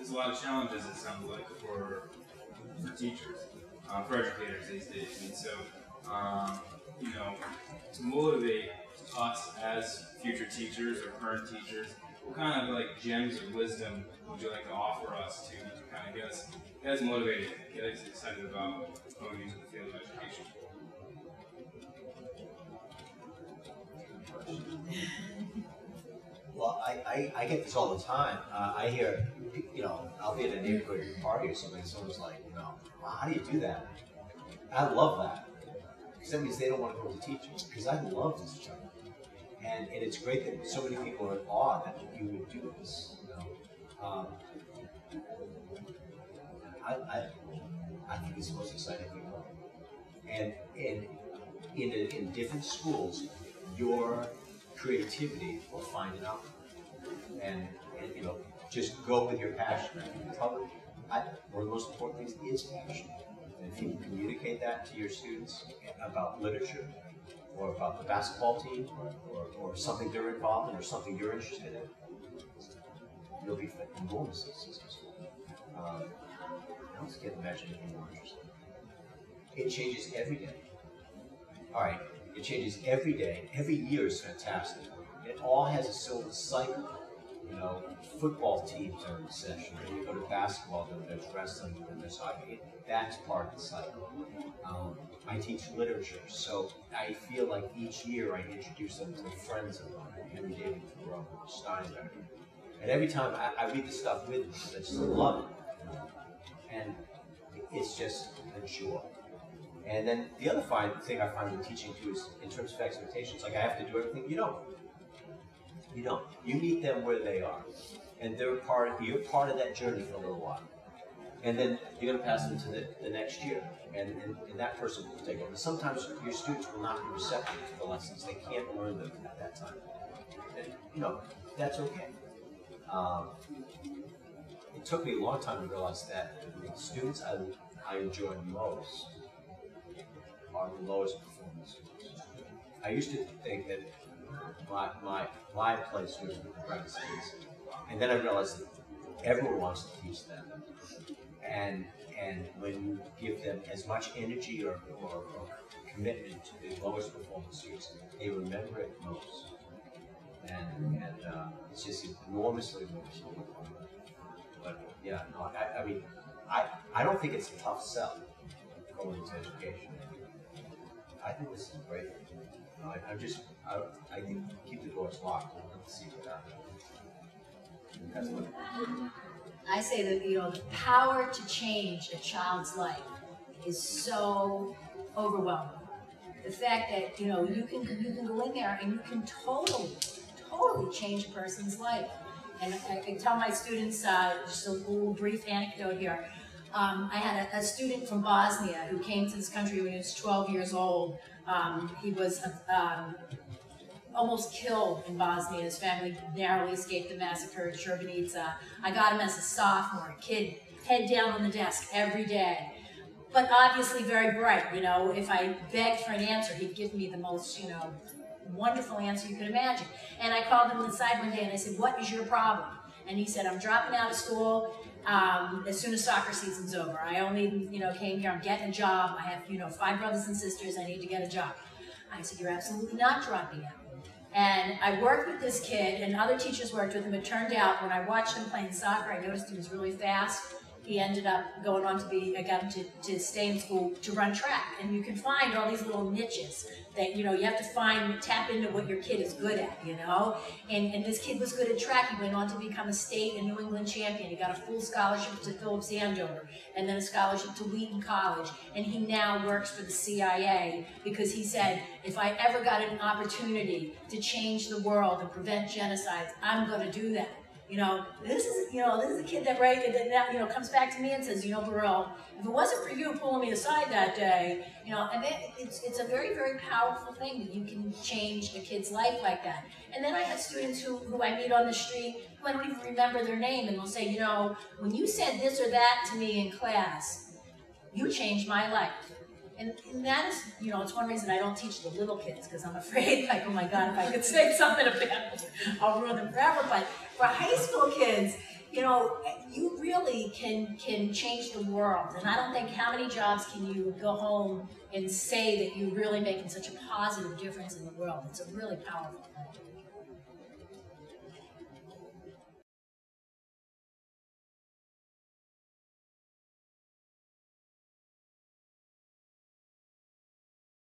there's a lot of challenges, it sounds like, for teachers, for educators these days. And so, you know, to motivate us as future teachers or current teachers, what kind of like gems of wisdom would you like to offer us to kind of get us motivated, get us excited about going into the field of education? Well, I get this all the time. I hear, you know, I'll be at a neighborhood party or something, and someone's like, you know, wow, how do you do that? I love that. Because that means they don't want to go to teaching. Because I love this job. And it's great that so many people are in awe that you would do this. You know? I think it's the most exciting thing ever. And in different schools, your creativity will find an outlet. And you know, just go with your passion. One of the most important things is passion. And if you can communicate that to your students about literature, or about the basketball team, or something they're involved in, or something you're interested in, you'll be enormously successful. I just can't imagine anything more interesting. It changes every day. All right, it changes every day. Every year is fantastic. It all has a silver cycle. You know, football teams are in session. When you go to basketball, there's wrestling, there's hockey. That's part of the cycle. I teach literature, so I feel like each year I introduce them to friends of mine, Henry David Thoreau, Steinbeck. And every time I read the stuff with them, I just love it. And it's just a joy. And then the other thing I find with teaching too is in terms of expectations, like I have to do everything. You don't. You don't. You meet them where they are. And you're part of that journey for a little while. And then you're going to pass them to the next year. And that person will take over. Sometimes your students will not be receptive to the lessons. They can't learn them at that time. And, you know, that's okay. It took me a long time to realize that the students I enjoy most are the lowest performing students. I used to think that my place was with the brightest kids. And then I realized that everyone wants to teach them. And when you give them as much energy or commitment to the lowest performing students, they remember it most. And it's just enormously important. But yeah, no, I mean, I don't think it's a tough sell going into education. I think this is great. You know, I think keep the doors locked and see what happens. That's what I say that, you know, the power to change a child's life is so overwhelming. The fact that, you know, you can go in there and you can totally change a person's life. And I tell my students, just a little brief anecdote here. I had a student from Bosnia who came to this country when he was 12 years old. He was almost killed in Bosnia. His family narrowly escaped the massacre at Srebrenica. I got him as a sophomore, a kid, head down on the desk every day. But obviously very bright, you know. If I begged for an answer, he'd give me the most, you know, wonderful answer you could imagine. And I called him aside one day and I said, "What is your problem?" And he said, "I'm dropping out of school as soon as soccer season's over. I only, you know, came here, I'm getting a job. I have, you know, 5 brothers and sisters, I need to get a job." I said, "You're absolutely not dropping out." And I worked with this kid, and other teachers worked with him. It turned out, when I watched him playing soccer, I noticed he was really fast. He ended up going on to be, again, to stay in school to run track. And you can find all these little niches that, you know, you have to tap into what your kid is good at, you know. And this kid was good at track. He went on to become a state and New England champion. He got a full scholarship to Phillips Andover, and then a scholarship to Wheaton College. And he now works for the CIA because he said, if I ever got an opportunity to change the world and prevent genocides, I'm going to do that. You know, this is a kid that you know, comes back to me and says, "You know, Barile, if it wasn't for you pulling me aside that day," you know, and it's a very, very powerful thing that you can change a kid's life like that. And then I have students who I meet on the street who I don't even remember their name, and they'll say, "You know, when you said this or that to me in class, you changed my life." And that is, you know, it's one reason I don't teach the little kids, because I'm afraid, like, oh my God, if I could say something about it, I'll ruin them forever. But for high school kids, you know, you really can change the world. And I don't think how many jobs can you go home and say that you're really making such a positive difference in the world. It's a really powerful thing.